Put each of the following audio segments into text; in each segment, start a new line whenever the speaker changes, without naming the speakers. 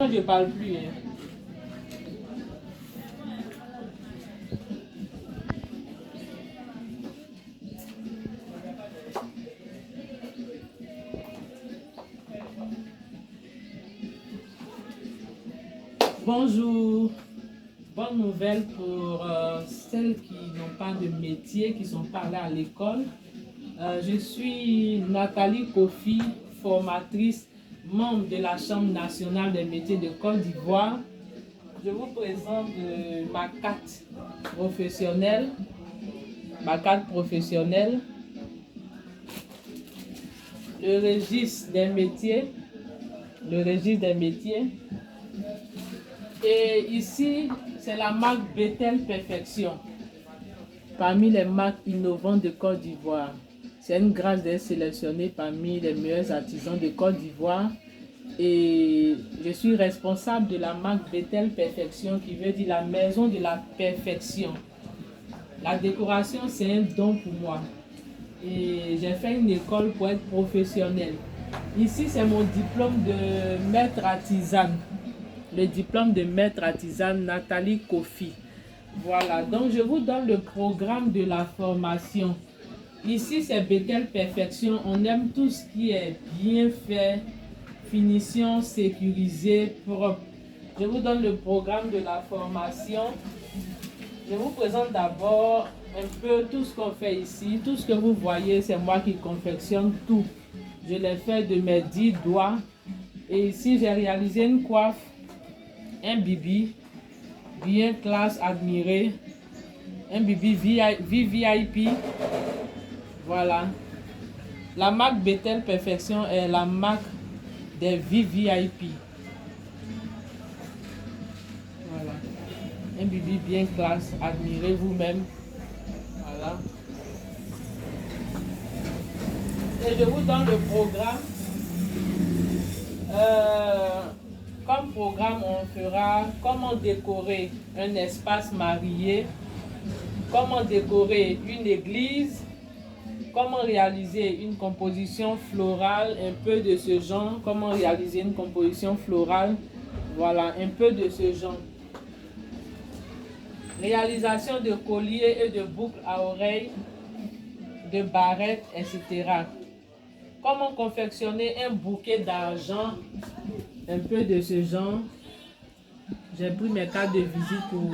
Je parle plus. Hein. Bonjour. Bonne nouvelle pour celles qui n'ont pas de métier, qui sont pas allées à l'école. Je suis Nathalie Kofi, formatrice, membre de la Chambre nationale des métiers de Côte d'Ivoire. Je vous présente ma carte professionnelle. Le registre des métiers. Et ici, c'est la marque Betel Perfection, parmi les marques innovantes de Côte d'Ivoire. C'est une grâce d'être sélectionnée parmi les meilleurs artisans de Côte d'Ivoire. Et je suis responsable de la marque Betel Perfection, qui veut dire la maison de la perfection. La décoration, c'est un don pour moi. Et j'ai fait une école pour être professionnelle. Ici, c'est mon diplôme de maître artisane. Le diplôme de maître artisane Nathalie Kofi. Voilà, donc je vous donne le programme de la formation. Ici, c'est Betel Perfection. On aime tout ce qui est bien fait, finition sécurisée, propre. Je vous donne le programme de la formation. Je vous présente d'abord un peu tout ce qu'on fait ici. Tout ce que vous voyez, c'est moi qui confectionne tout. Je l'ai fait de mes 10 doigts. Et ici, j'ai réalisé une coiffe, un bibi, bien classe, admiré. Un bibi VVIP. Voilà. La marque Betel Perfection est la marque des VVIP. Voilà. Un bibi bien classe, admirez vous-même. Voilà. Et je vous donne le programme. Comme programme, on fera comment décorer un espace marié, comment décorer une église, comment réaliser une composition florale, un peu de ce genre, comment réaliser une composition florale, voilà, un peu de ce genre. Réalisation de colliers et de boucles à oreilles, de barrettes, etc. Comment confectionner un bouquet d'argent, un peu de ce genre. J'ai pris mes cartes de visite pour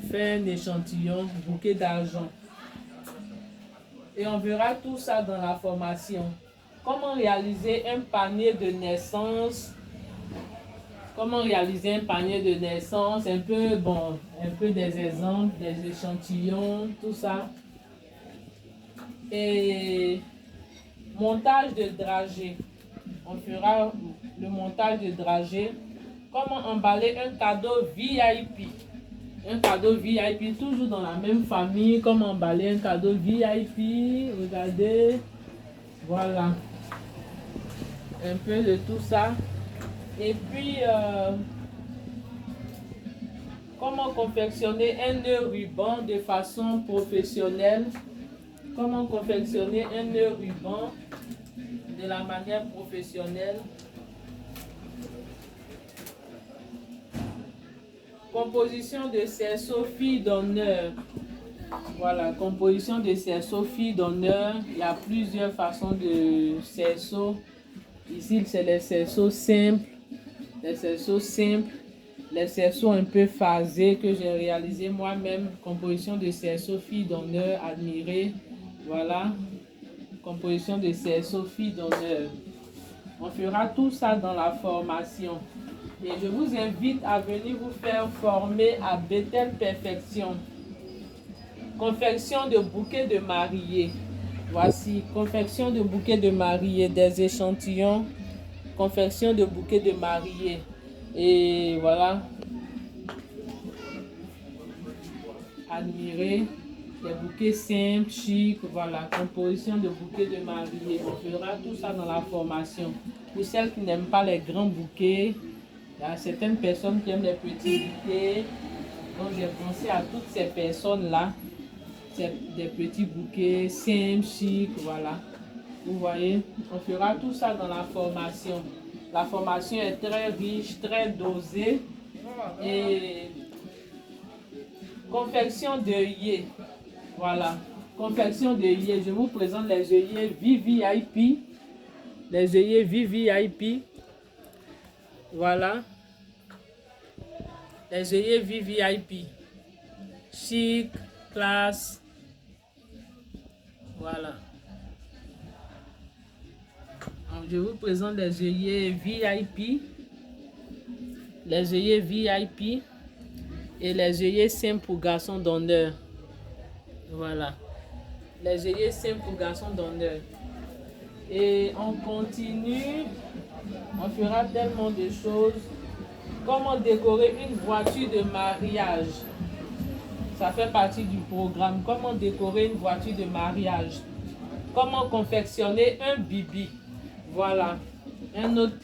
faire un échantillon, bouquet d'argent. Et on verra tout ça dans la formation. Comment réaliser un panier de naissance. Comment réaliser un panier de naissance, un peu des exemples, des échantillons, tout ça. Et montage de dragée. On fera le montage de dragée. Comment emballer un cadeau VIP. Un cadeau VIP, toujours dans la même famille. Comment emballer un cadeau VIP. Regardez. Voilà. Un peu de tout ça. Et puis, comment confectionner un nœud ruban de façon professionnelle. Comment confectionner un nœud ruban de la manière professionnelle. Composition de cerceaux filles d'honneur. Voilà, composition de cerceaux filles d'honneur. Il y a plusieurs façons de cerceaux. Ici, c'est les cerceaux simples. Les cerceaux un peu phasés que j'ai réalisé moi-même. Composition de cerceaux filles d'honneur, admirée. Voilà, composition de cerceaux filles d'honneur. On fera tout ça dans la formation. Et je vous invite à venir vous faire former à Betel Perfection. Confection de bouquets de mariés. Voici, confection de bouquets de mariés, des échantillons. Confection de bouquets de mariés. Et voilà. Admirer des bouquets simples, chics, voilà. Composition de bouquets de mariés. On fera tout ça dans la formation. Pour celles qui n'aiment pas les grands bouquets, il y a certaines personnes qui aiment les petits bouquets. Donc j'ai pensé à toutes ces personnes-là. C'est des petits bouquets simples, chics, voilà. Vous voyez, on fera tout ça dans la formation. La formation est très riche, très dosée. Et confection d'œillets. Voilà. Confection d'œillets. Je vous présente les œillets VVIP. Les œillets VVIP. Voilà. Les œillets VVIP. Chic, classe. Voilà. Donc, je vous présente les œillets VIP. Les œillets VIP. Et les œillets simples pour garçons d'honneur. Voilà. Les œillets simples pour garçons d'honneur. Et on continue. On fera tellement de choses. Comment décorer une voiture de mariage. Ça fait partie du programme. Comment décorer une voiture de mariage. Comment confectionner un bibi. Voilà. Un autre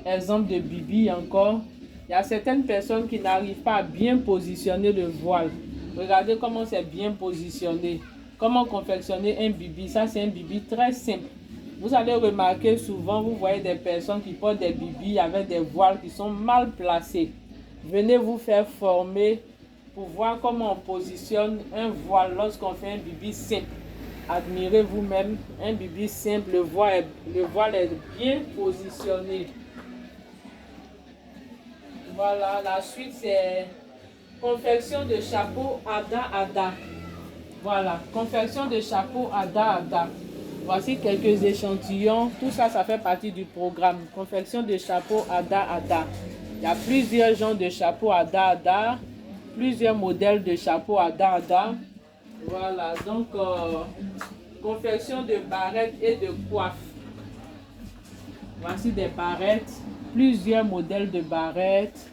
exemple de bibi encore. Il y a certaines personnes qui n'arrivent pas à bien positionner le voile. Regardez comment c'est bien positionné. Comment confectionner un bibi. Ça, c'est un bibi très simple. Vous allez remarquer souvent, vous voyez des personnes qui portent des bibis avec des voiles qui sont mal placés. Venez vous faire former pour voir comment on positionne un voile lorsqu'on fait un bibi simple. Admirez vous-même un bibi simple. Le voile est bien positionné. Voilà, la suite c'est confection de chapeau Ada. Voilà, confection de chapeau Ada. Voici quelques échantillons. Tout ça, ça fait partie du programme. Confection de chapeau Ada. Il y a plusieurs genres de chapeaux Ada. Plusieurs modèles de chapeau Ada. Voilà, donc confection de barrettes et de coiffes. Voici des barrettes. Plusieurs modèles de barrettes.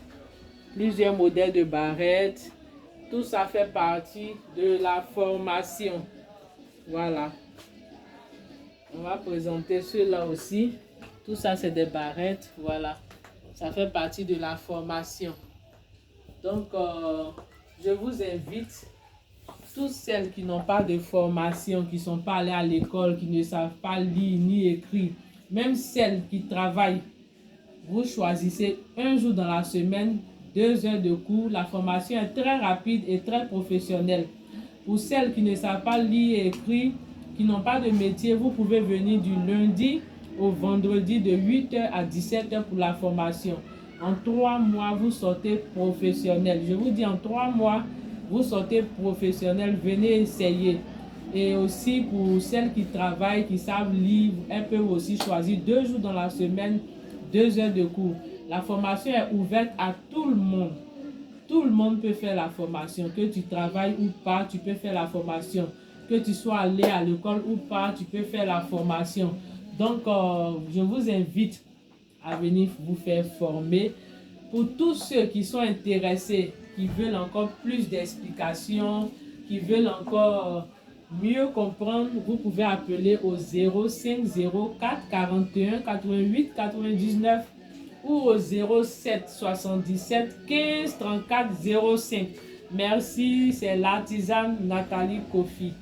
Tout ça fait partie de la formation. Voilà. On va présenter ceux-là aussi. Tout ça, c'est des barrettes. Voilà. Ça fait partie de la formation. Donc, je vous invite, toutes celles qui n'ont pas de formation, qui ne sont pas allées à l'école, qui ne savent pas lire ni écrire, même celles qui travaillent, vous choisissez un jour dans la semaine, 2 heures de cours. La formation est très rapide et très professionnelle. Pour celles qui ne savent pas lire et écrire, qui n'ont pas de métier, vous pouvez venir du lundi au vendredi de 8h à 17h pour la formation. En 3 mois, vous sortez professionnel. Je vous dis, en 3 mois, vous sortez professionnel. Venez essayer. Et aussi pour celles qui travaillent, qui savent lire, elles peuvent aussi choisir 2 jours dans la semaine, 2 heures de cours. La formation est ouverte à tout le monde. Tout le monde peut faire la formation. Que tu travailles ou pas, tu peux faire la formation. Que tu sois allé à l'école ou pas, tu peux faire la formation. Donc, je vous invite à venir vous faire former. Pour tous ceux qui sont intéressés, qui veulent encore plus d'explications, qui veulent encore mieux comprendre, vous pouvez appeler au 050 4 41 88 99 ou au 07 77 15 34 05. Merci, c'est l'artisane Nathalie Kofi.